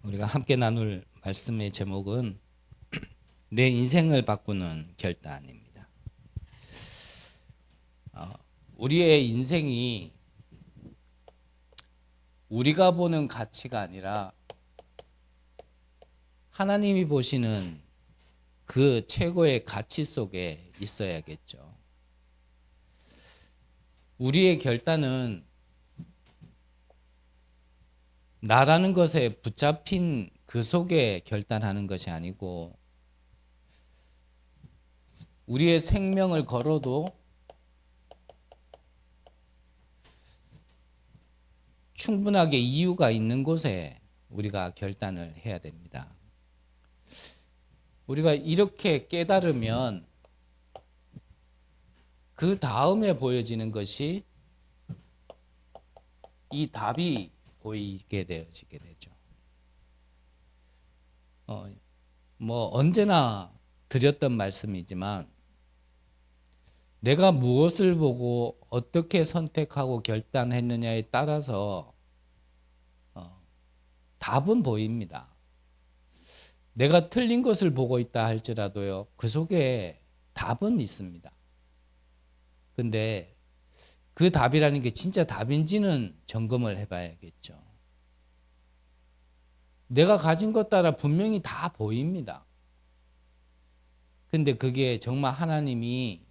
우리가 함께 나눌 말씀의 제목은 내 인생을 바꾸는 결단입니다. 우리의 인생이 우리가 보는 가치가 아니라 하나님이 보시는 그 최고의 가치 속에 있어야겠죠. 우리의 결단은 나라는 것에 붙잡힌 그 속에 결단하는 것이 아니고 우리의 생명을 걸어도 충분하게 이유가 있는 곳에 우리가 결단을 해야 됩니다. 우리가 이렇게 깨달으면 그 다음에 보여지는 것이 이 답이 보이게 되어지게 되죠. 언제나 드렸던 말씀이지만 내가 무엇을 보고 어떻게 선택하고 결단했느냐에 따라서 답은 보입니다. 내가 틀린 것을 보고 있다 할지라도요, 그 속에 답은 있습니다. 근데 그 답이라는 게 진짜 답인지는 점검을 해봐야겠죠. 내가 가진 것 따라 분명히 다 보입니다. 근데 그게 정말 하나님이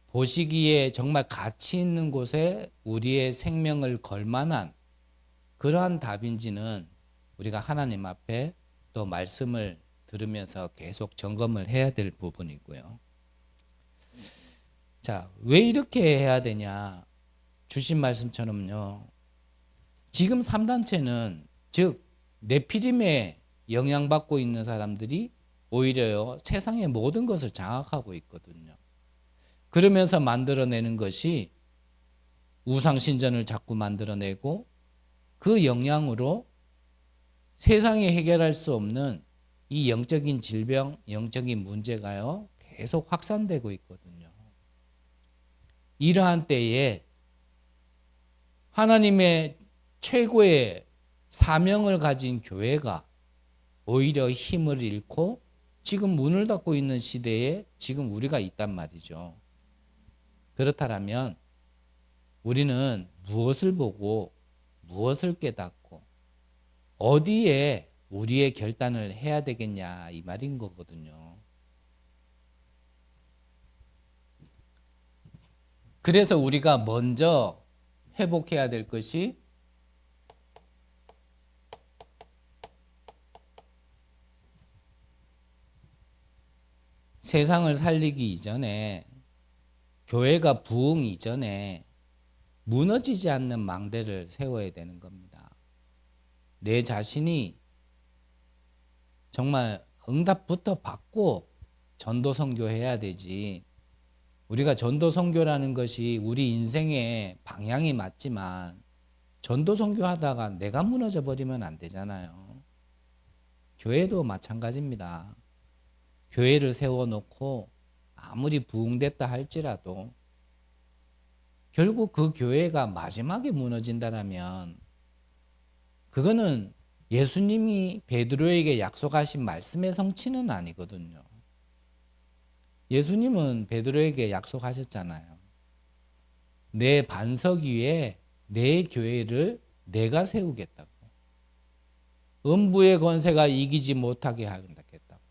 보시기에 정말 가치 있는 곳에 우리의 생명을 걸 만한 그러한 답인지는 우리가 하나님 앞에 또 말씀을 들으면서 계속 점검을 해야 될 부분이고요. 자, 왜 이렇게 해야 되냐? 주신 말씀처럼요. 지금 3단체는 즉 네피림에 영향받고 있는 사람들이 오히려요 세상의 모든 것을 장악하고 있거든요. 그러면서 만들어내는 것이 우상신전을 자꾸 만들어내고 그 영향으로 세상에 해결할 수 없는 이 영적인 질병, 영적인 문제가요 계속 확산되고 있거든요. 이러한 때에 하나님의 최고의 사명을 가진 교회가 오히려 힘을 잃고 지금 문을 닫고 있는 시대에 지금 우리가 있단 말이죠. 그렇다면 우리는 무엇을 보고 무엇을 깨닫고 어디에 우리의 결단을 해야 되겠냐 이 말인 거거든요. 그래서 우리가 먼저 회복해야 될 것이 세상을 살리기 이전에 교회가 부흥 이전에 무너지지 않는 망대를 세워야 되는 겁니다. 내 자신이 정말 응답부터 받고 전도 선교해야 되지. 우리가 전도 선교라는 것이 우리 인생의 방향이 맞지만 전도 선교하다가 내가 무너져 버리면 안 되잖아요. 교회도 마찬가지입니다. 교회를 세워놓고 아무리 부흥됐다 할지라도 결국 그 교회가 마지막에 무너진다면 그거는 예수님이 베드로에게 약속하신 말씀의 성취는 아니거든요. 예수님은 베드로에게 약속하셨잖아요. 내 반석 위에 내 교회를 내가 세우겠다고. 음부의 권세가 이기지 못하게 하겠다고.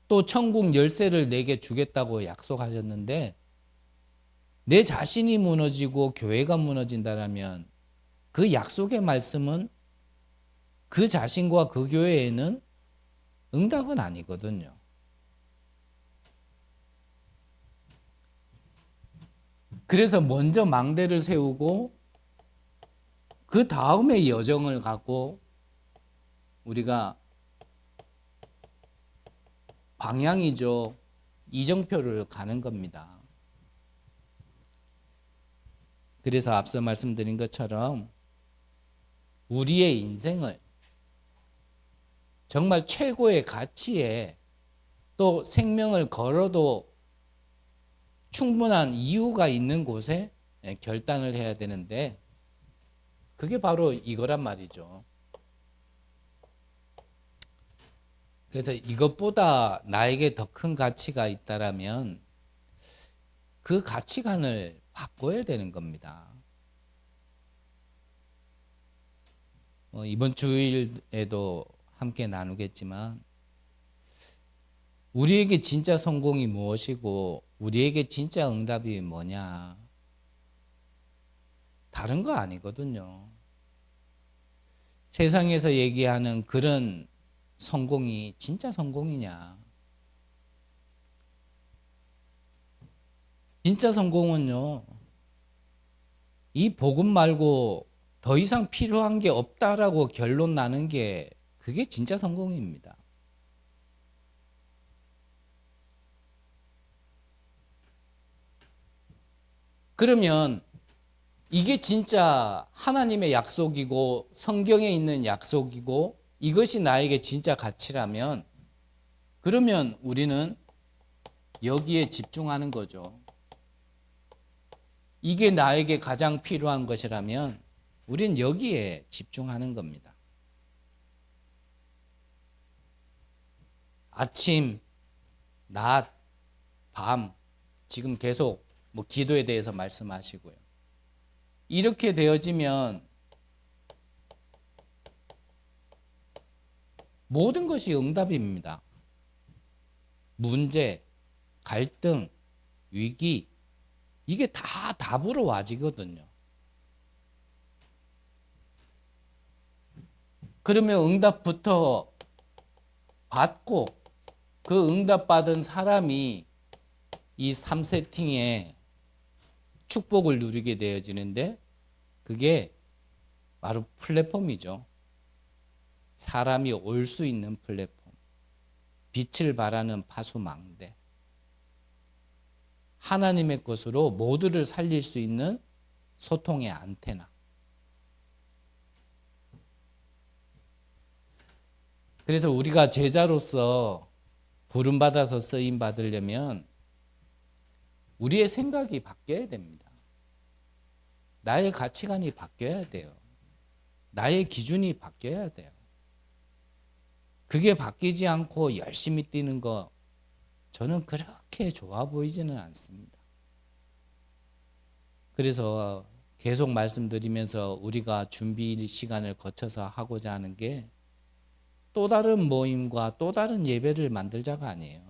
또 천국 열쇠를 내게 주겠다고 약속하셨는데 내 자신이 무너지고 교회가 무너진다면 그 약속의 말씀은 그 자신과 그 교회에는 응답은 아니거든요. 그래서 먼저 망대를 세우고 그 다음에 여정을 갖고 우리가 방향이죠. 이정표를 가는 겁니다. 그래서 앞서 말씀드린 것처럼 우리의 인생을 정말 최고의 가치에 또 생명을 걸어도 충분한 이유가 있는 곳에 결단을 해야 되는데 그게 바로 이거란 말이죠. 그래서 이것보다 나에게 더 큰 가치가 있다라면 그 가치관을 바꿔야 되는 겁니다. 이번 주일에도 함께 나누겠지만 우리에게 진짜 성공이 무엇이고 우리에게 진짜 응답이 뭐냐? 다른 거 아니거든요. 세상에서 얘기하는 그런 성공이 진짜 성공이냐? 진짜 성공은요, 이 복음 말고 더 이상 필요한 게 없다라고 결론 나는 게 그게 진짜 성공입니다. 그러면 이게 진짜 하나님의 약속이고 성경에 있는 약속이고 이것이 나에게 진짜 가치라면 그러면 우리는 여기에 집중하는 거죠. 이게 나에게 가장 필요한 것이라면 우린 여기에 집중하는 겁니다. 아침, 낮, 밤 지금 계속 기도에 대해서 말씀하시고요. 이렇게 되어지면 모든 것이 응답입니다. 문제, 갈등, 위기 이게 다 답으로 와지거든요. 그러면 응답부터 받고 그 응답받은 사람이 이 3세팅에 축복을 누리게 되어지는데 그게 바로 플랫폼이죠. 사람이 올 수 있는 플랫폼. 빛을 발하는 파수망대. 하나님의 것으로 모두를 살릴 수 있는 소통의 안테나. 그래서 우리가 제자로서 부름받아서 쓰임 받으려면 우리의 생각이 바뀌어야 됩니다. 나의 가치관이 바뀌어야 돼요. 나의 기준이 바뀌어야 돼요. 그게 바뀌지 않고 열심히 뛰는 거 저는 그렇게 좋아 보이지는 않습니다. 그래서 계속 말씀드리면서 우리가 준비 시간을 거쳐서 하고자 하는 게 또 다른 모임과 또 다른 예배를 만들자가 아니에요.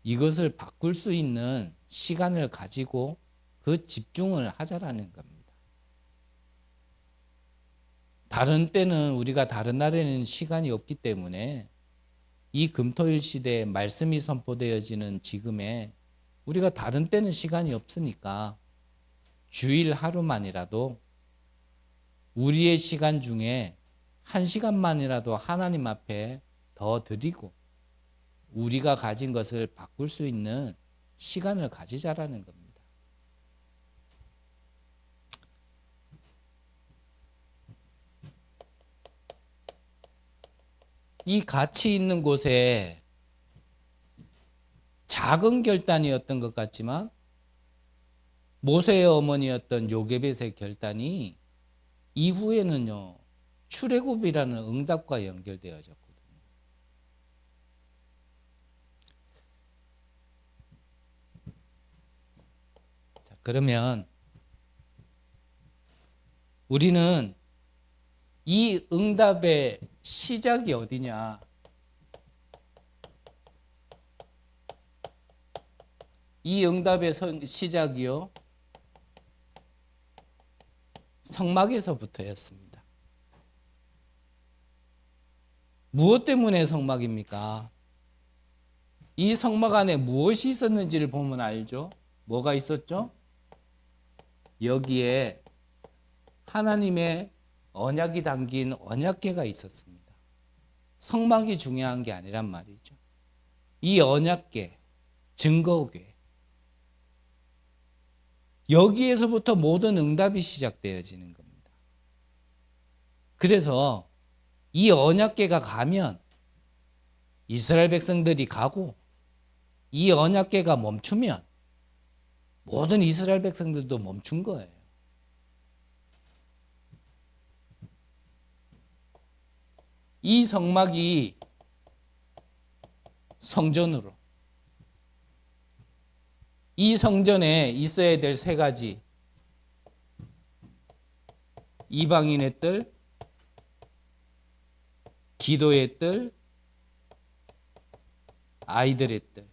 이것을 바꿀 수 있는 시간을 가지고 그 집중을 하자라는 겁니다. 다른 때는 우리가 다른 날에는 시간이 없기 때문에 이 금토일 시대에 말씀이 선포되어지는 지금에 우리가 다른 때는 시간이 없으니까 주일 하루만이라도 우리의 시간 중에 1시간만이라도 하나님 앞에 더 드리고 우리가 가진 것을 바꿀 수 있는 시간을 가지자라는 겁니다. 이 가치 있는 곳에 작은 결단이었던 것 같지만 모세의 어머니였던 요게벳의 결단이 이후에는요 출애굽이라는 응답과 연결되어졌거든요. 자, 그러면 우리는 이 응답의 시작이 어디냐? 이 응답의 시작이요 성막에서부터였습니다. 무엇 때문에 성막입니까? 이 성막 안에 무엇이 있었는지를 보면 알죠? 뭐가 있었죠? 여기에 하나님의 언약이 담긴 언약궤가 있었습니다. 성막이 중요한 게 아니란 말이죠. 이 언약궤, 증거궤, 여기에서부터 모든 응답이 시작되어지는 겁니다. 그래서 이 언약궤가 가면 이스라엘 백성들이 가고 이 언약궤가 멈추면 모든 이스라엘 백성들도 멈춘 거예요. 이 성막이 성전으로. 이 성전에 있어야 될 세 가지. 이방인의 뜰, 기도의 뜰, 아이들의 뜰.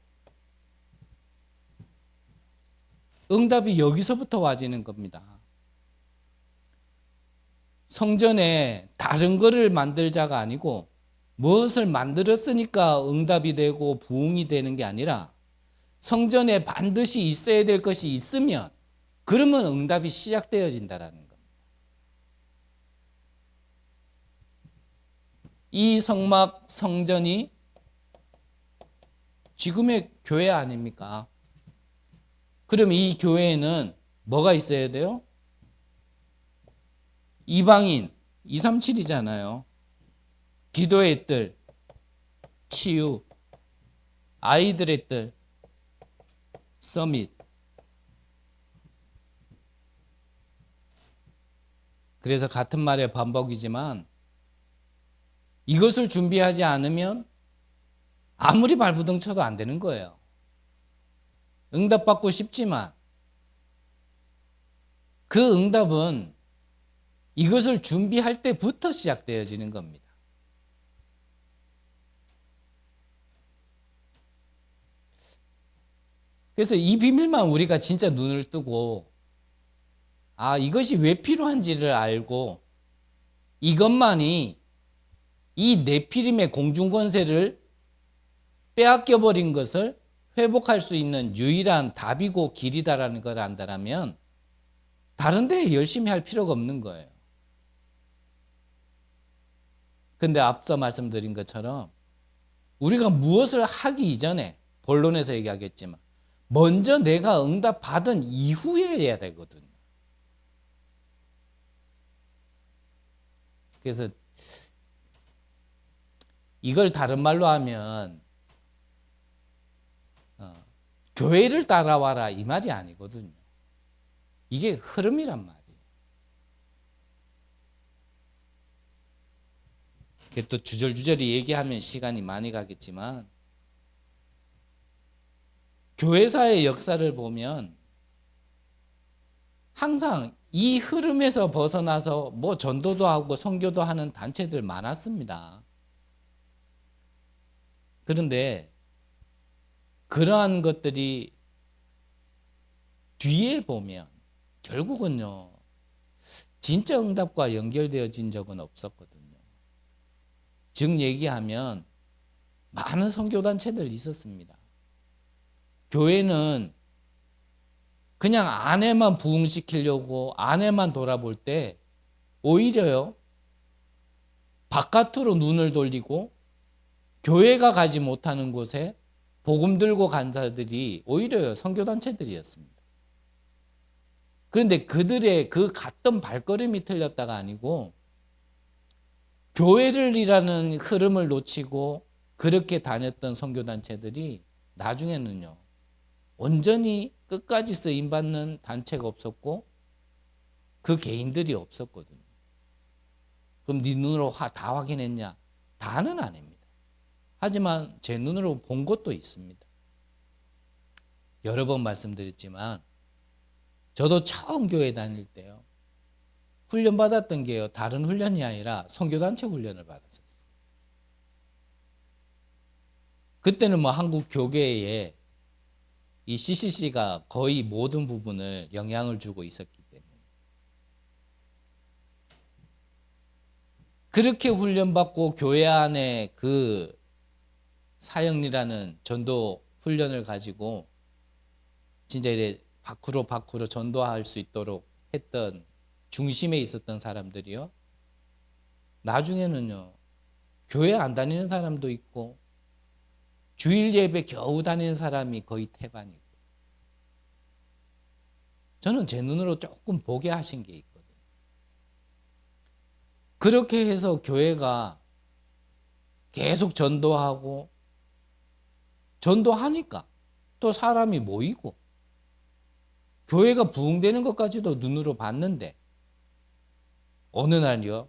응답이 여기서부터 와지는 겁니다. 성전에 다른 거를 만들자가 아니고 무엇을 만들었으니까 응답이 되고 부흥이 되는 게 아니라 성전에 반드시 있어야 될 것이 있으면 그러면 응답이 시작되어진다라는 겁니다. 이 성막 성전이 지금의 교회 아닙니까? 그럼 이 교회에는 뭐가 있어야 돼요? 이방인 237이잖아요. 기도의 뜰, 치유, 아이들의 뜰, 서밋. 그래서 같은 말의 반복이지만 이것을 준비하지 않으면 아무리 발부둥 쳐도 안 되는 거예요. 응답받고 싶지만 그 응답은 이것을 준비할 때부터 시작되어지는 겁니다. 그래서 이 비밀만 우리가 진짜 눈을 뜨고 이것이 왜 필요한지를 알고 이것만이 이 네피림의 공중권세를 빼앗겨버린 것을 회복할 수 있는 유일한 답이고 길이다라는 걸 안다라면 다른 데에 열심히 할 필요가 없는 거예요. 근데 앞서 말씀드린 것처럼 우리가 무엇을 하기 이전에 본론에서 얘기하겠지만 먼저 내가 응답 받은 이후에 해야 되거든요. 그래서 이걸 다른 말로 하면 교회를 따라와라 이 말이 아니거든요. 이게 흐름이란 말이에요. 또 주절주절이 얘기하면 시간이 많이 가겠지만 교회사의 역사를 보면 항상 이 흐름에서 벗어나서 뭐 전도도 하고 선교도 하는 단체들 많았습니다. 그런데 그러한 것들이 뒤에 보면 결국은요 진짜 응답과 연결되어진 적은 없었거든요. 즉 얘기하면 많은 선교단체들이 있었습니다. 교회는 그냥 안에만 부흥시키려고 안에만 돌아볼 때 오히려요 바깥으로 눈을 돌리고 교회가 가지 못하는 곳에 복음 들고 간 자들이 오히려 선교단체들이었습니다. 그런데 그들의 그 갔던 발걸음이 틀렸다가 아니고 교회를이라는 흐름을 놓치고 그렇게 다녔던 선교단체들이 나중에는요 온전히 끝까지 쓰임받는 단체가 없었고 그 개인들이 없었거든요. 그럼 네 눈으로 다 확인했냐? 다는 아닙니다. 하지만 제 눈으로 본 것도 있습니다. 여러 번 말씀드렸지만 저도 처음 교회 다닐 때요. 훈련받았던 게요. 다른 훈련이 아니라 선교단체 훈련을 받았어요. 그때는 뭐 한국 교계에 이 CCC가 거의 모든 부분을 영향을 주고 있었기 때문에 그렇게 훈련받고 교회 안에 그 사역이라는 전도 훈련을 가지고 진짜 이래 밖으로 전도할 수 있도록 했던 중심에 있었던 사람들이요. 나중에는요. 교회 안 다니는 사람도 있고 주일 예배 겨우 다니는 사람이 거의 태반이고 저는 제 눈으로 조금 보게 하신 게 있거든요. 그렇게 해서 교회가 계속 전도하고 전도하니까 또 사람이 모이고 교회가 부흥되는 것까지도 눈으로 봤는데 어느 날이요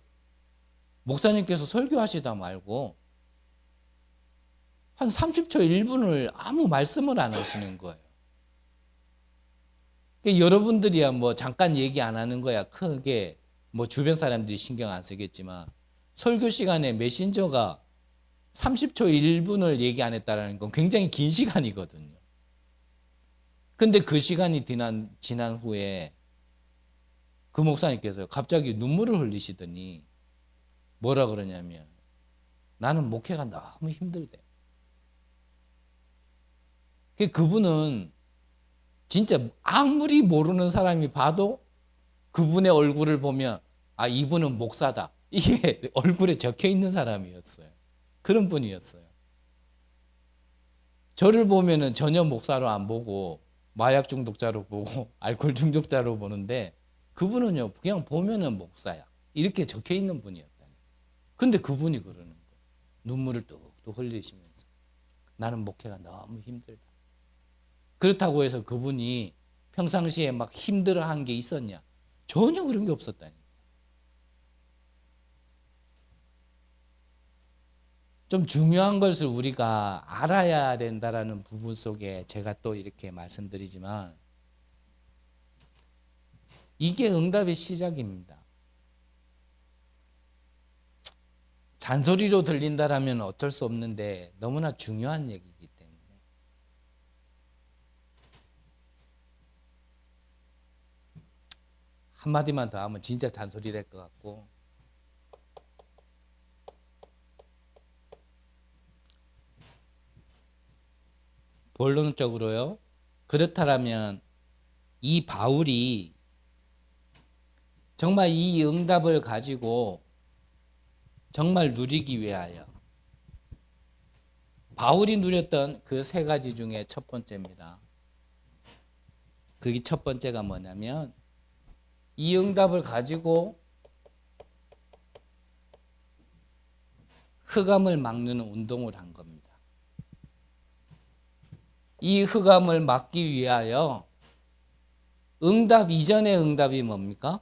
목사님께서 설교하시다 말고 한 30초 1분을 아무 말씀을 안 하시는 거예요. 그러니까 여러분들이야 뭐 잠깐 얘기 안 하는 거야 크게 뭐 주변 사람들이 신경 안 쓰겠지만 설교 시간에 메신저가 30초 1분을 얘기 안 했다는 건 굉장히 긴 시간이거든요. 근데 그 시간이 지난 후에 그 목사님께서 갑자기 눈물을 흘리시더니 뭐라 그러냐면 나는 목회가 너무 힘들대. 그분은 진짜 아무리 모르는 사람이 봐도 그분의 얼굴을 보면 아 이분은 목사다. 이게 얼굴에 적혀 있는 사람이었어요. 그런 분이었어요. 저를 보면은 전혀 목사로 안 보고 마약 중독자로 보고 알코올 중독자로 보는데 그분은요 그냥 보면은 목사야. 이렇게 적혀 있는 분이었다니. 근데 그분이 그러는 거예요. 눈물을 뚝뚝 흘리시면서 나는 목회가 너무 힘들다. 그렇다고 해서 그분이 평상시에 막 힘들어한 게 있었냐? 전혀 그런 게 없었다니. 좀 중요한 것을 우리가 알아야 된다라는 부분 속에 제가 또 이렇게 말씀드리지만 이게 응답의 시작입니다. 잔소리로 들린다라면 어쩔 수 없는데 너무나 중요한 얘기이기 때문에 한마디만 더 하면 진짜 잔소리 될 것 같고 본론적으로요. 그렇다면 이 바울이 정말 이 응답을 가지고 정말 누리기 위하여 바울이 누렸던 그 세 가지 중에 첫 번째입니다. 그게 첫 번째가 뭐냐면 이 응답을 가지고 흑암을 막는 운동을 한 겁니다. 이 흑암을 막기 위하여 응답 이전의 응답이 뭡니까?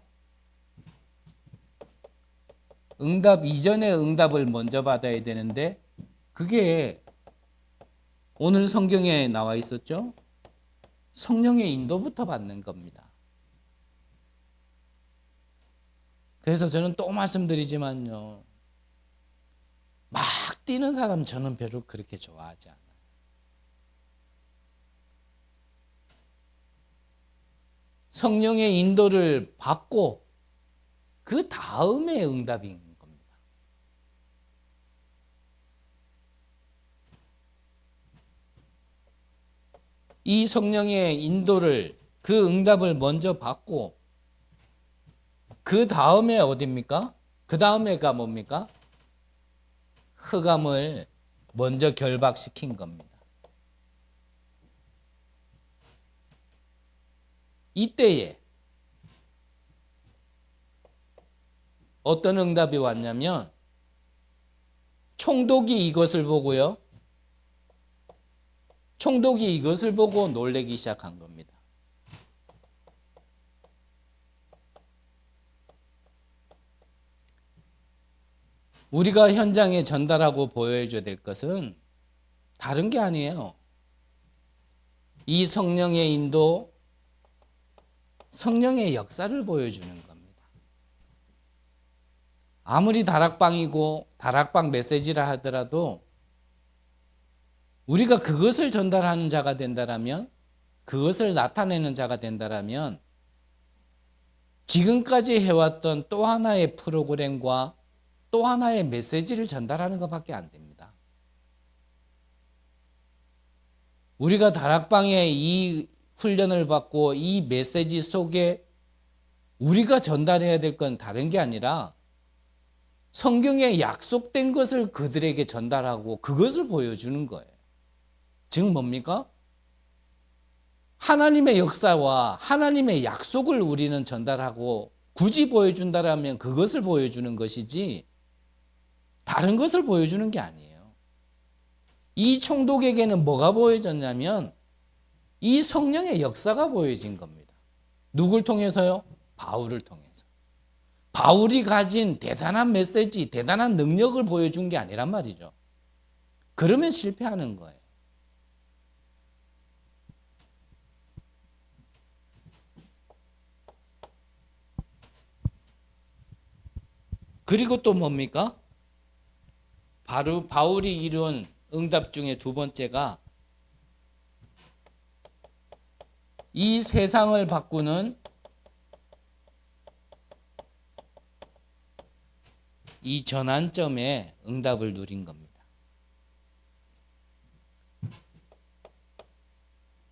응답 이전의 응답을 먼저 받아야 되는데 그게 오늘 성경에 나와 있었죠? 성령의 인도부터 받는 겁니다. 그래서 저는 또 말씀드리지만요. 막 뛰는 사람 저는 별로 그렇게 좋아하지 않아요. 성령의 인도를 받고 그 다음에 응답인 겁니다. 이 성령의 인도를 그 응답을 먼저 받고 그 다음에 어디입니까? 그 다음에가 뭡니까? 흑암을 먼저 결박시킨 겁니다. 이때에 어떤 응답이 왔냐면 총독이 이것을 보고요. 총독이 이것을 보고 놀라기 시작한 겁니다. 우리가 현장에 전달하고 보여줘야 될 것은 다른 게 아니에요. 이 성령의 인도, 성령의 역사를 보여주는 겁니다. 아무리 다락방이고 다락방 메시지라 하더라도 우리가 그것을 전달하는 자가 된다라면, 그것을 나타내는 자가 된다라면 지금까지 해왔던 또 하나의 프로그램과 또 하나의 메시지를 전달하는 것밖에 안 됩니다. 우리가 다락방에 이 훈련을 받고 이 메시지 속에 우리가 전달해야 될 건 다른 게 아니라 성경에 약속된 것을 그들에게 전달하고 그것을 보여주는 거예요. 즉 뭡니까? 하나님의 역사와 하나님의 약속을 우리는 전달하고 굳이 보여준다라면 그것을 보여주는 것이지 다른 것을 보여주는 게 아니에요. 이 총독에게는 뭐가 보여졌냐면 이 성령의 역사가 보여진 겁니다. 누굴 통해서요? 바울을 통해서. 바울이 가진 대단한 메시지, 대단한 능력을 보여준 게 아니란 말이죠. 그러면 실패하는 거예요. 그리고 또 뭡니까? 바로 바울이 이룬 응답 중에 두 번째가 이 세상을 바꾸는 이 전환점에 응답을 누린 겁니다.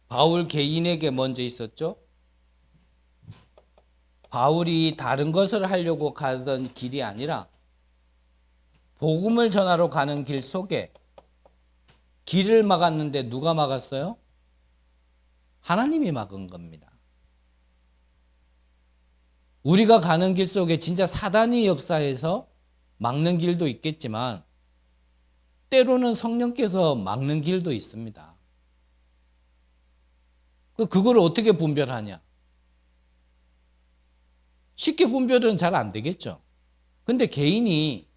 바울 개인에게 먼저 있었죠. 바울이 다른 것을 하려고 가던 길이 아니라 복음을 전하러 가는 길 속에 길을 막았는데 누가 막았어요? 하나님이 막은 겁니다. 우리가 가는 길 속에 진짜 사단이 역사해서 막는 길도 있겠지만 때로는 성령께서 막는 길도 있습니다. 그걸 어떻게 분별하냐? 쉽게 분별은 잘 안 되겠죠. 근데 개인이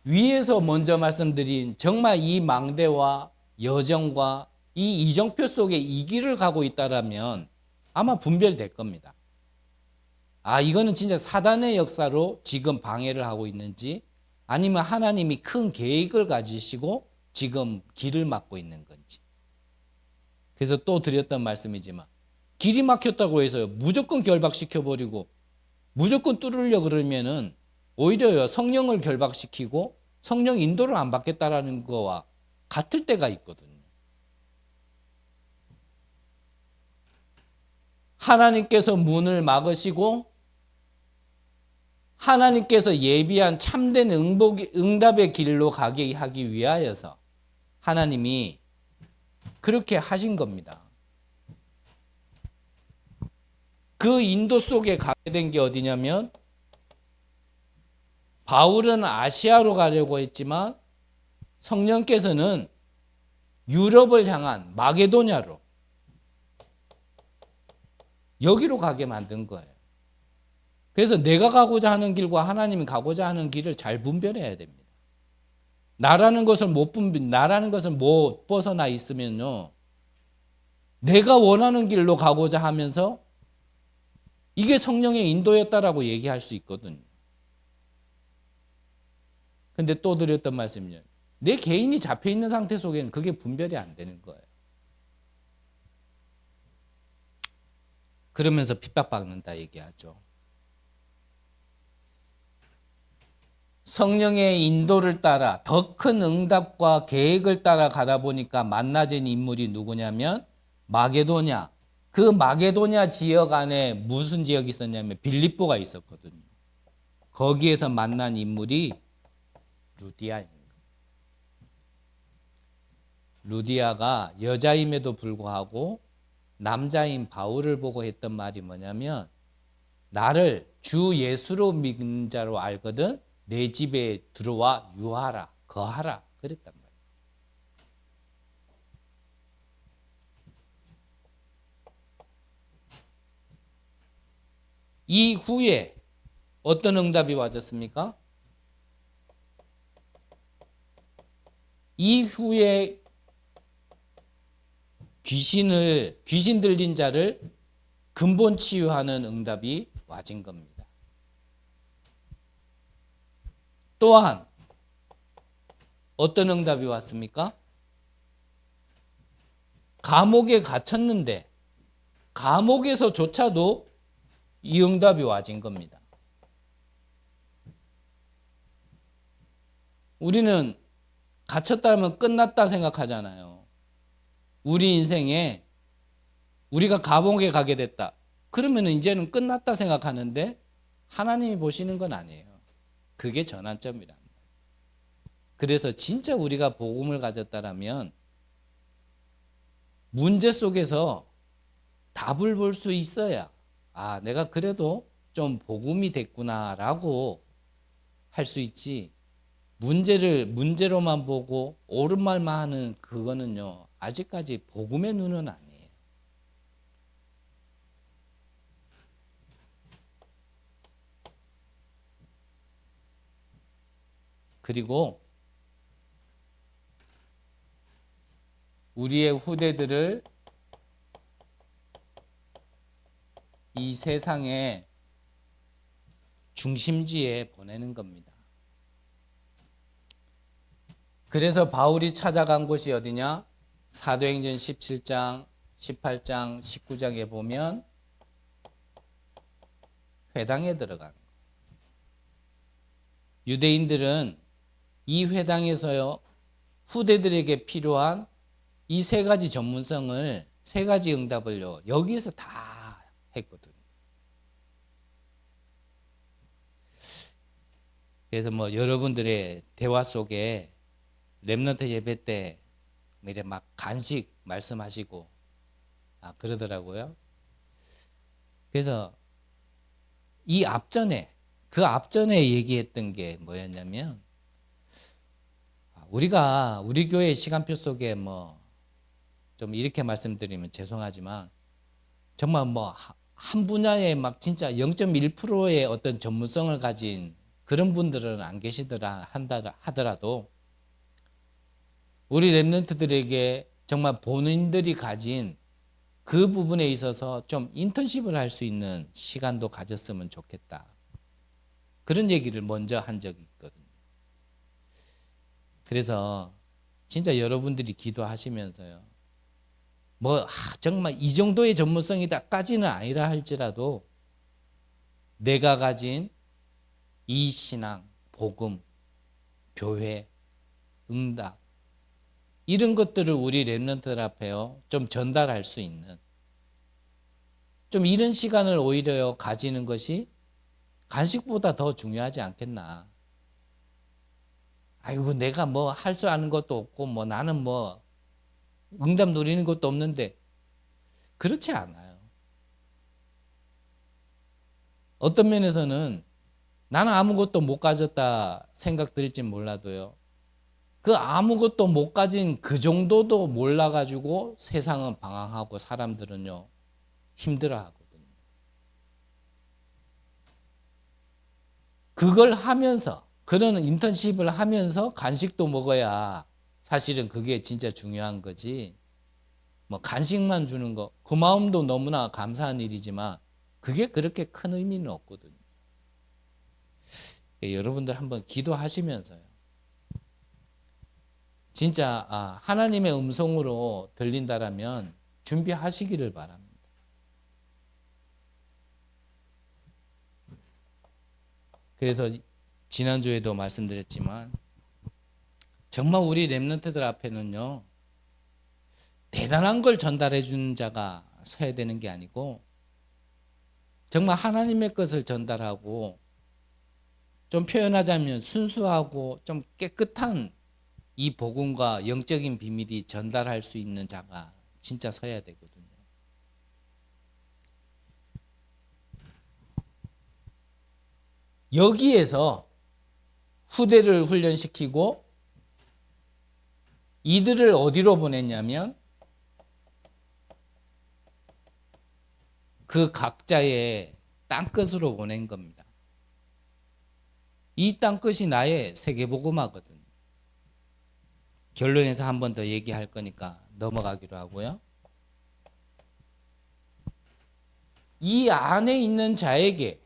위에서 먼저 말씀드린 정말 이 망대와 여정과 이 이정표 속에 이 길을 가고 있다라면 아마 분별될 겁니다. 아, 이거는 진짜 사단의 역사로 지금 방해를 하고 있는지 아니면 하나님이 큰 계획을 가지시고 지금 길을 막고 있는 건지. 그래서 또 드렸던 말씀이지만 길이 막혔다고 해서 무조건 결박시켜버리고 무조건 뚫으려고 그러면은 오히려 성령을 결박시키고 성령 인도를 안 받겠다라는 거와 같을 때가 있거든요. 하나님께서 문을 막으시고 하나님께서 예비한 참된 응답의 길로 가게 하기 위하여서 하나님이 그렇게 하신 겁니다. 그 인도 속에 가게 된 게 어디냐면 바울은 아시아로 가려고 했지만 성령께서는 유럽을 향한 마게도냐로 여기로 가게 만든 거예요. 그래서 내가 가고자 하는 길과 하나님이 가고자 하는 길을 잘 분별해야 됩니다. 나라는 것을 못 벗어나 있으면요. 내가 원하는 길로 가고자 하면서 이게 성령의 인도였다라고 얘기할 수 있거든요. 근데 또 드렸던 말씀이요. 내 개인이 잡혀 있는 상태 속에는 그게 분별이 안 되는 거예요. 그러면서 핍박받는다 얘기하죠. 성령의 인도를 따라 더 큰 응답과 계획을 따라 가다 보니까 만나진 인물이 누구냐면 마게도냐. 그 마게도냐 지역 안에 무슨 지역이 있었냐면 빌립보가 있었거든요. 거기에서 만난 인물이 루디아입니다. 루디아가 여자임에도 불구하고 남자인 바울을 보고 했던 말이 뭐냐면 나를 주 예수로 믿는 자로 알거든 내 집에 들어와 유하라, 거하라 그랬단 말이에요. 이후에 어떤 응답이 와졌습니까? 이후에 귀신 들린 자를 근본 치유하는 응답이 와진 겁니다. 또한 어떤 응답이 왔습니까? 감옥에 갇혔는데 감옥에서조차도 이 응답이 와진 겁니다. 우리는 갇혔다면 끝났다 생각하잖아요. 우리 인생에 우리가 감옥에 가게 됐다. 그러면 이제는 끝났다 생각하는데 하나님이 보시는 건 아니에요. 그게 전환점이란 말이에요. 그래서 진짜 우리가 복음을 가졌다라면 문제 속에서 답을 볼 수 있어야 아, 내가 그래도 좀 복음이 됐구나라고 할 수 있지. 문제를 문제로만 보고 옳은 말만 하는 그거는요. 아직까지 복음의 눈은 아니에요. 그리고 우리의 후대들을 이 세상의 중심지에 보내는 겁니다. 그래서 바울이 찾아간 곳이 어디냐? 사도행전 17장, 18장, 19장에 보면 회당에 들어가는 거예요. 유대인들은 이 회당에서요, 후대들에게 필요한 이 세 가지 전문성을, 세 가지 응답을요, 여기에서 다 했거든요. 그래서 뭐 여러분들의 대화 속에 렘넌트 예배 때 이래 막 간식 말씀하시고 그러더라고요. 그래서 이 앞전에, 그 앞전에 얘기했던 게 뭐였냐면, 우리가 우리 교회 시간표 속에 뭐 좀 이렇게 말씀드리면 죄송하지만 정말 뭐 한 분야에 막 진짜 0.1%의 어떤 전문성을 가진 그런 분들은 안 계시더라 하더라도 우리 렘넌트들에게 정말 본인들이 가진 그 부분에 있어서 좀 인턴십을 할 수 있는 시간도 가졌으면 좋겠다. 그런 얘기를 먼저 한 적이 있거든요. 그래서 진짜 여러분들이 기도하시면서요, 뭐 정말 이 정도의 전문성이다까지는 아니라 할지라도 내가 가진 이 신앙, 복음, 교회, 응답 이런 것들을 우리 렘넌트들 앞에요 좀 전달할 수 있는, 좀 이런 시간을 오히려 가지는 것이 간식보다 더 중요하지 않겠나. 아이고 내가 뭐 할 줄 아는 것도 없고 뭐 나는 뭐 응답 누리는 것도 없는데, 그렇지 않아요. 어떤 면에서는 나는 아무것도 못 가졌다 생각 들지 몰라도요, 그 아무것도 못 가진 그 정도도 몰라가지고 세상은 방황하고 사람들은요 힘들어하거든요. 그걸 하면서, 그런 인턴십을 하면서 간식도 먹어야 사실은 그게 진짜 중요한 거지. 뭐 간식만 주는 거, 그 마음도 너무나 감사한 일이지만 그게 그렇게 큰 의미는 없거든요. 여러분들 한번 기도하시면서요, 진짜 하나님의 음성으로 들린다라면 준비하시기를 바랍니다. 그래서 지난주에도 말씀드렸지만 정말 우리 렘넌트들 앞에는요 대단한 걸 전달해 주는 자가 서야 되는 게 아니고 정말 하나님의 것을 전달하고, 좀 표현하자면 순수하고 좀 깨끗한 이 복음과 영적인 비밀이 전달할 수 있는 자가 진짜 서야 되거든요. 여기에서 후대를 훈련시키고 이들을 어디로 보냈냐면 그 각자의 땅끝으로 보낸 겁니다. 이 땅끝이 나의 세계복음화거든요. 결론에서 한 번 더 얘기할 거니까 넘어가기로 하고요. 이 안에 있는 자에게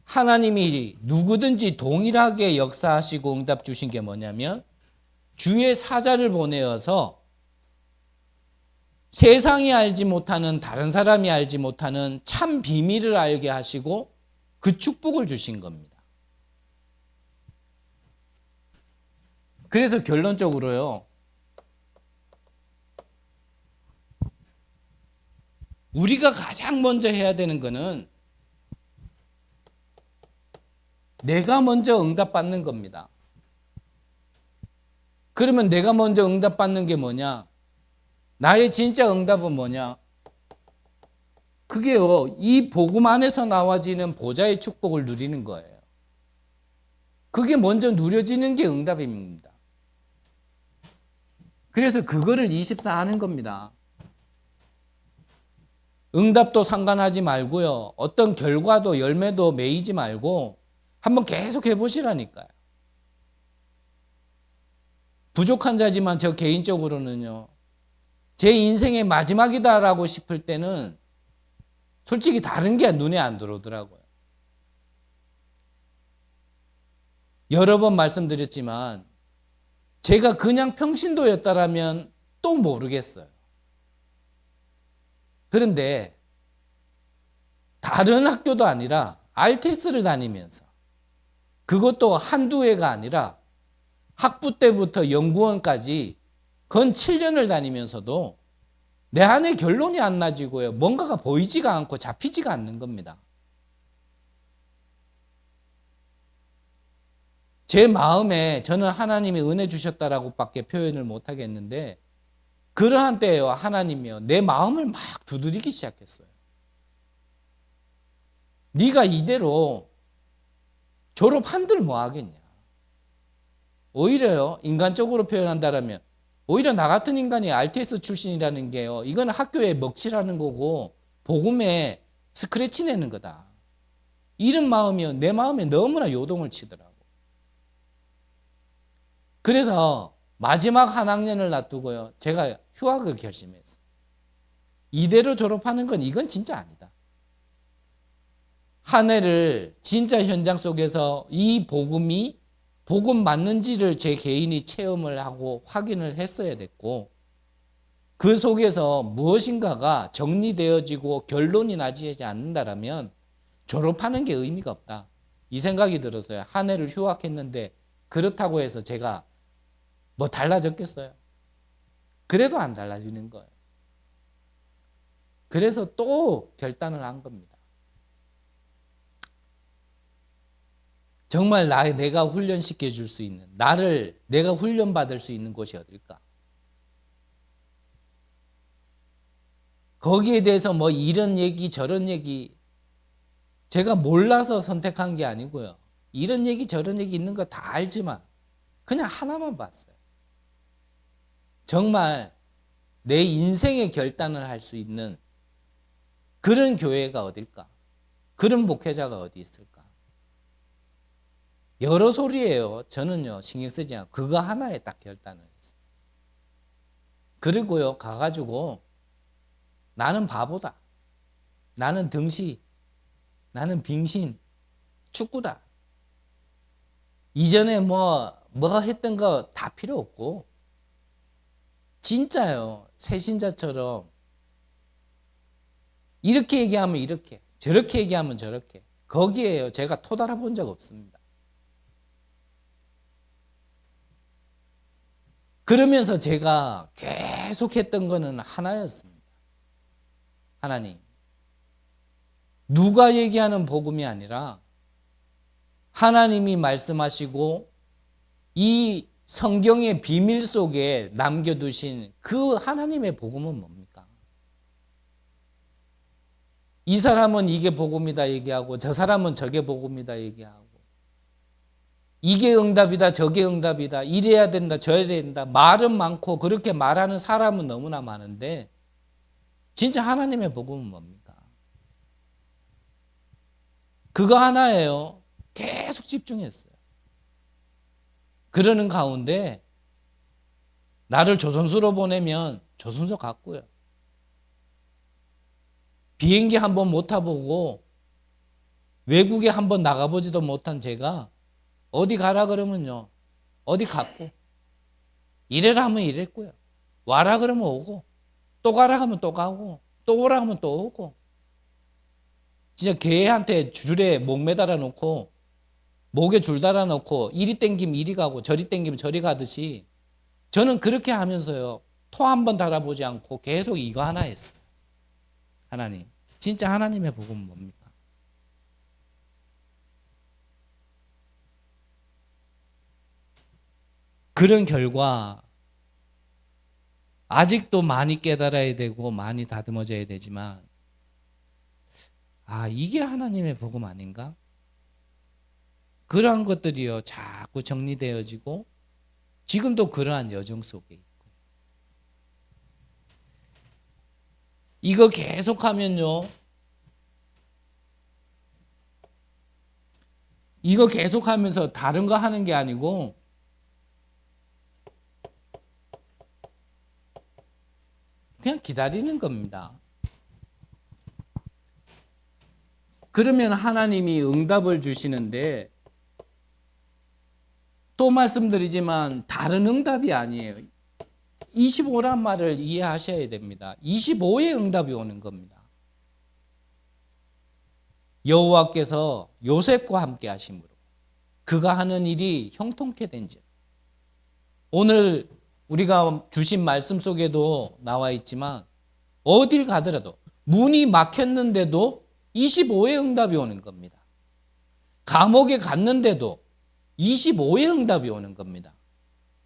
하나님이 누구든지 동일하게 역사하시고 응답 주신 게 뭐냐면 주의 사자를 보내어서 세상이 알지 못하는, 다른 사람이 알지 못하는 참 비밀을 알게 하시고 그 축복을 주신 겁니다. 그래서 결론적으로요, 우리가 가장 먼저 해야 되는 거는 내가 먼저 응답받는 겁니다. 그러면 내가 먼저 응답받는 게 뭐냐? 나의 진짜 응답은 뭐냐? 그게요, 이 복음 안에서 나와지는 보좌의 축복을 누리는 거예요. 그게 먼저 누려지는 게 응답입니다. 그래서 그거를 24 하는 겁니다. 응답도 상관하지 말고요, 어떤 결과도 열매도 매이지 말고 한번 계속 해보시라니까요. 부족한 자지만 저 개인적으로는요, 제 인생의 마지막이다라고 싶을 때는 솔직히 다른 게 눈에 안 들어오더라고요. 여러 번 말씀드렸지만 제가 그냥 평신도였다라면 또 모르겠어요. 그런데 다른 학교도 아니라 RTS를 다니면서 그것도 한두 해가 아니라 학부 때부터 연구원까지 건 7년을 다니면서도 내 안에 결론이 안 나지고요. 뭔가가 보이지가 않고 잡히지가 않는 겁니다. 제 마음에 저는 하나님이 은혜 주셨다라고 밖에 표현을 못 하겠는데 그러한 때에요. 하나님이요. 내 마음을 막 두드리기 시작했어요. 네가 이대로 졸업한들 뭐 하겠냐. 오히려요. 인간적으로 표현한다면 오히려 나 같은 인간이 RTS 출신이라는 게요. 이건 학교에 먹칠하는 거고 복음에 스크래치 내는 거다. 이런 마음이요. 내 마음에 너무나 요동을 치더라고. 그래서 마지막 한 학년을 놔두고요. 제가 휴학을 결심했어요. 이대로 졸업하는 건 이건 진짜 아니다. 한 해를 진짜 현장 속에서 이 복음이 복음 맞는지를 제 개인이 체험을 하고 확인을 했어야 됐고 그 속에서 무엇인가가 정리되어지고 결론이 나지 않는다라면 졸업하는 게 의미가 없다. 이 생각이 들어서요. 한 해를 휴학했는데 그렇다고 해서 제가 뭐 달라졌겠어요? 그래도 안 달라지는 거예요. 그래서 또 결단을 한 겁니다. 정말 내가 훈련시켜 줄 수 있는, 내가 훈련받을 수 있는 곳이 어딜까? 거기에 대해서 뭐 이런 얘기 저런 얘기 제가 몰라서 선택한 게 아니고요. 이런 얘기 저런 얘기 있는 거 다 알지만 그냥 하나만 봤어요. 정말 내 인생의 결단을 할 수 있는 그런 교회가 어딜까? 그런 목회자가 어디 있을까? 여러 소리예요. 저는요 신경 쓰지 않고 그거 하나에 딱 결단을 했어요. 그리고요 가가지고 나는 바보다. 나는 등시. 나는 빙신. 축구다. 이전에 뭐 했던 거 다 필요 없고 진짜요. 새신자처럼 이렇게 얘기하면 이렇게 저렇게 얘기하면 저렇게 거기에요. 제가 토달아 본 적 없습니다. 그러면서 제가 계속 했던 거는 하나였습니다. 하나님, 누가 얘기하는 복음이 아니라 하나님이 말씀하시고 이 성경의 비밀 속에 남겨두신 그 하나님의 복음은 뭡니까? 이 사람은 이게 복음이다 얘기하고 저 사람은 저게 복음이다 얘기하고 이게 응답이다 저게 응답이다 이래야 된다 저래야 된다 말은 많고 그렇게 말하는 사람은 너무나 많은데 진짜 하나님의 복음은 뭡니까? 그거 하나예요. 계속 집중했어요. 그러는 가운데 나를 조선소로 보내면 조선소 갔고요. 비행기 한번 못 타보고 외국에 한번 나가보지도 못한 제가 어디 가라 그러면요. 어디 갔고 이래라 하면 이랬고요. 와라 그러면 오고 또 가라 하면 또 가고 또 오라 하면 또 오고 진짜 개한테 줄에 목 매달아 놓고 목에 줄 달아 놓고 이리 땡기면 이리 가고 저리 땡기면 저리 가듯이 저는 그렇게 하면서요. 토 한 번 달아보지 않고 계속 이거 하나 했어요. 하나님. 진짜 하나님의 복음은 뭡니까? 그런 결과 아직도 많이 깨달아야 되고 많이 다듬어져야 되지만 이게 하나님의 복음 아닌가? 그러한 것들이요 자꾸 정리되어지고 지금도 그러한 여정 속에 있고 이거 계속하면요 이거 계속하면서 다른 거 하는 게 아니고 그냥 기다리는 겁니다. 그러면 하나님이 응답을 주시는데 또 말씀드리지만 다른 응답이 아니에요. 25란 말을 이해하셔야 됩니다. 25의 응답이 오는 겁니다. 여호와께서 요셉과 함께 하심으로 그가 하는 일이 형통케 된지. 오늘 우리가 주신 말씀 속에도 나와 있지만 어딜 가더라도 문이 막혔는데도 25의 응답이 오는 겁니다. 감옥에 갔는데도 25의 응답이 오는 겁니다.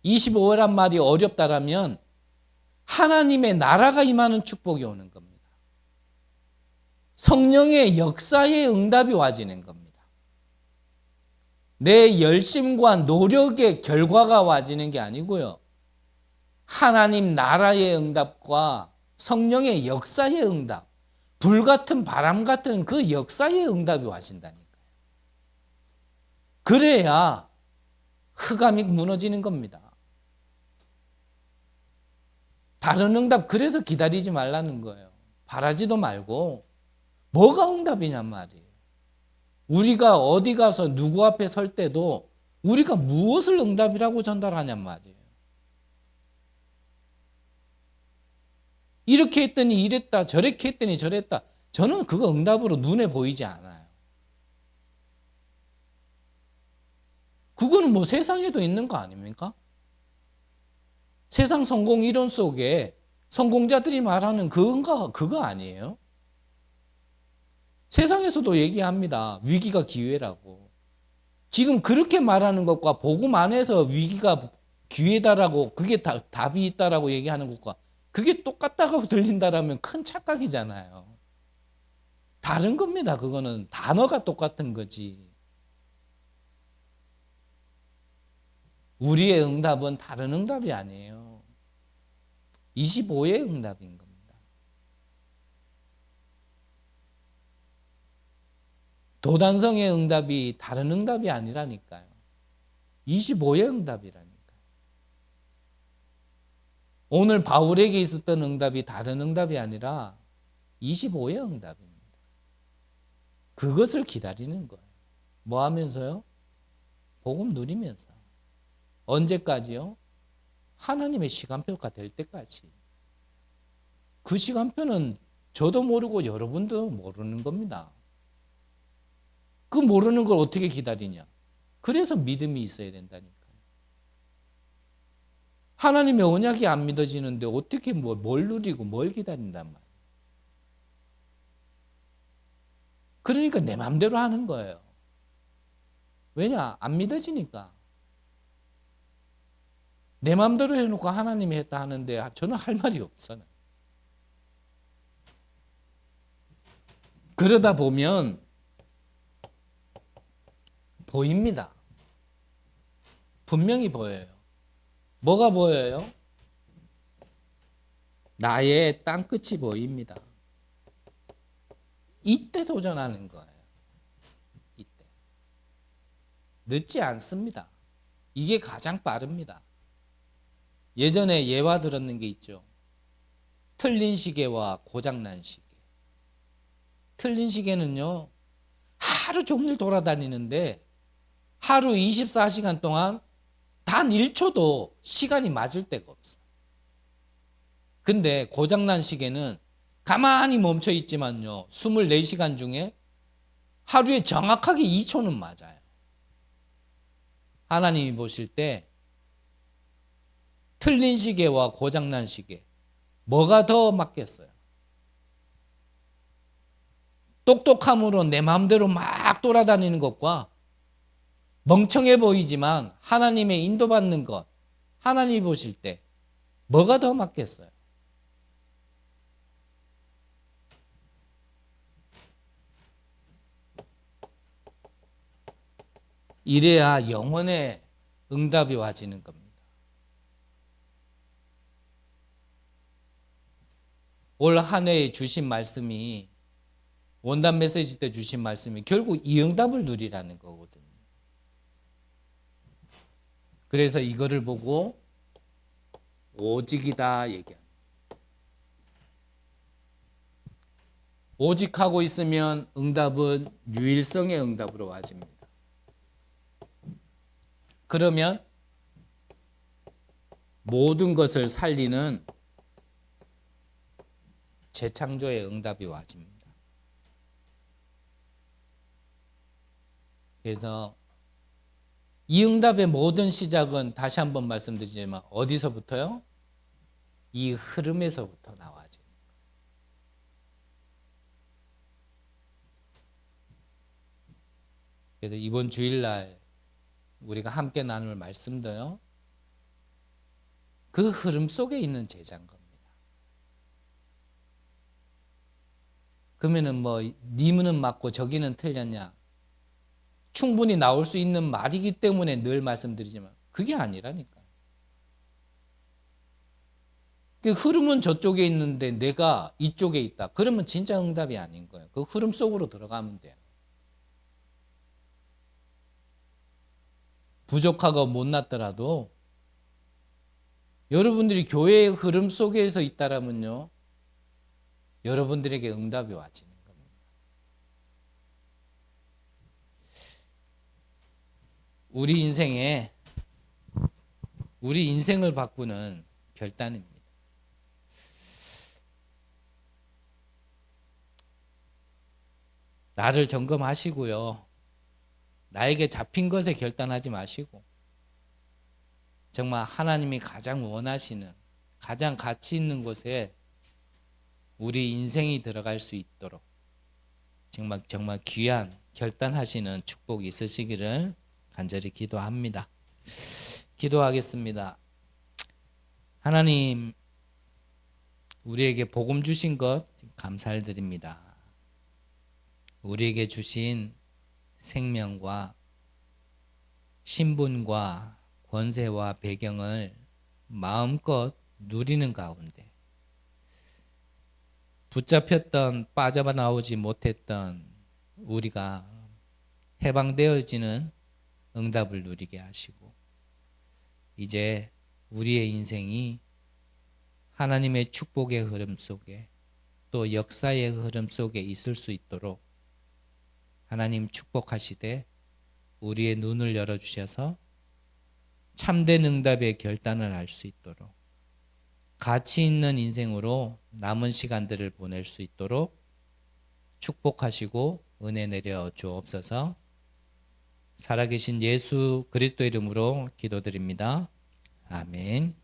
25란 말이 어렵다라면 하나님의 나라가 임하는 축복이 오는 겁니다. 성령의 역사의 응답이 와지는 겁니다. 내 열심과 노력의 결과가 와지는 게 아니고요. 하나님 나라의 응답과 성령의 역사의 응답, 불같은 바람 같은 그 역사의 응답이 와진다니까요. 그래야 흑암이 무너지는 겁니다. 다른 응답 그래서 기다리지 말라는 거예요. 바라지도 말고 뭐가 응답이냔 말이에요. 우리가 어디 가서 누구 앞에 설 때도 우리가 무엇을 응답이라고 전달하냔 말이에요. 이렇게 했더니 이랬다, 저렇게 했더니 저랬다. 저는 그거 응답으로 눈에 보이지 않아요. 그거는 뭐 세상에도 있는 거 아닙니까? 세상 성공 이론 속에 성공자들이 말하는 그거 아니에요? 세상에서도 얘기합니다. 위기가 기회라고. 지금 그렇게 말하는 것과 복음 안에서 위기가 기회다라고 그게 답이 있다라고 얘기하는 것과 그게 똑같다고 들린다라면 큰 착각이잖아요. 다른 겁니다. 그거는 단어가 똑같은 거지. 우리의 응답은 다른 응답이 아니에요. 25의 응답인 겁니다. 도단성의 응답이 다른 응답이 아니라니까요. 25의 응답이라니까요. 오늘 바울에게 있었던 응답이 다른 응답이 아니라 25의 응답입니다. 그것을 기다리는 거예요. 뭐 하면서요? 복음 누리면서. 언제까지요? 하나님의 시간표가 될 때까지. 그 시간표는 저도 모르고 여러분도 모르는 겁니다. 그 모르는 걸 어떻게 기다리냐? 그래서 믿음이 있어야 된다니까요. 하나님의 언약이 안 믿어지는데 어떻게 뭘 누리고 뭘 기다린단 말이에요. 그러니까 내 마음대로 하는 거예요. 왜냐? 안 믿어지니까. 내 마음대로 해놓고 하나님이 했다 하는데 저는 할 말이 없어요. 그러다 보면 보입니다. 분명히 보여요. 뭐가 보여요? 나의 땅끝이 보입니다. 이때 도전하는 거예요. 이때. 늦지 않습니다. 이게 가장 빠릅니다. 예전에 예화 들었는 게 있죠. 틀린 시계와 고장난 시계. 틀린 시계는요, 하루 종일 돌아다니는데 하루 24시간 동안 단 1초도 시간이 맞을 데가 없어. 근데 고장난 시계는 가만히 멈춰 있지만요, 24시간 중에 하루에 정확하게 2초는 맞아요. 하나님이 보실 때 틀린 시계와 고장난 시계, 뭐가 더 맞겠어요? 똑똑함으로 내 마음대로 막 돌아다니는 것과 멍청해 보이지만 하나님의 인도받는 것, 하나님이 보실 때 뭐가 더 맞겠어요? 이래야 영혼의 응답이 와지는 겁니다. 올 한 해에 주신 말씀이, 원단 메시지 때 주신 말씀이 결국 이 응답을 누리라는 거거든요. 그래서 이거를 보고 오직이다 얘기합니다. 오직 하고 있으면 응답은 유일성의 응답으로 와집니다. 그러면 모든 것을 살리는 재창조의 응답이 와집니다. 그래서 이 응답의 모든 시작은 다시 한번 말씀드리지만 어디서부터요? 이 흐름에서부터 나와죠. 그래서 이번 주일날 우리가 함께 나눌 말씀도요, 그 흐름 속에 있는 제자인 겁니다. 그러면은 뭐 니는 맞고 저기는 틀렸냐? 충분히 나올 수 있는 말이기 때문에 늘 말씀드리지만 그게 아니라니까요. 그 흐름은 저쪽에 있는데 내가 이쪽에 있다. 그러면 진짜 응답이 아닌 거예요. 그 흐름 속으로 들어가면 돼요. 부족하고 못났더라도 여러분들이 교회의 흐름 속에서 있다라면요, 여러분들에게 응답이 와지는 겁니다. 우리 인생을 바꾸는 결단입니다. 나를 점검하시고요. 나에게 잡힌 것에 결단하지 마시고 정말 하나님이 가장 원하시는, 가장 가치 있는 곳에 우리 인생이 들어갈 수 있도록 정말 귀한 결단하시는 축복이 있으시기를 간절히 기도합니다. 기도하겠습니다. 하나님, 우리에게 복음 주신 것 감사를 드립니다. 우리에게 주신 생명과 신분과 권세와 배경을 마음껏 누리는 가운데 붙잡혔던 빠져나오지 못했던 우리가 해방되어지는 응답을 누리게 하시고 이제 우리의 인생이 하나님의 축복의 흐름 속에 또 역사의 흐름 속에 있을 수 있도록 하나님 축복하시되 우리의 눈을 열어주셔서 참된 응답의 결단을 할 수 있도록 가치 있는 인생으로 남은 시간들을 보낼 수 있도록 축복하시고 은혜 내려 주옵소서. 살아계신 예수 그리스도 이름으로 기도드립니다. 아멘.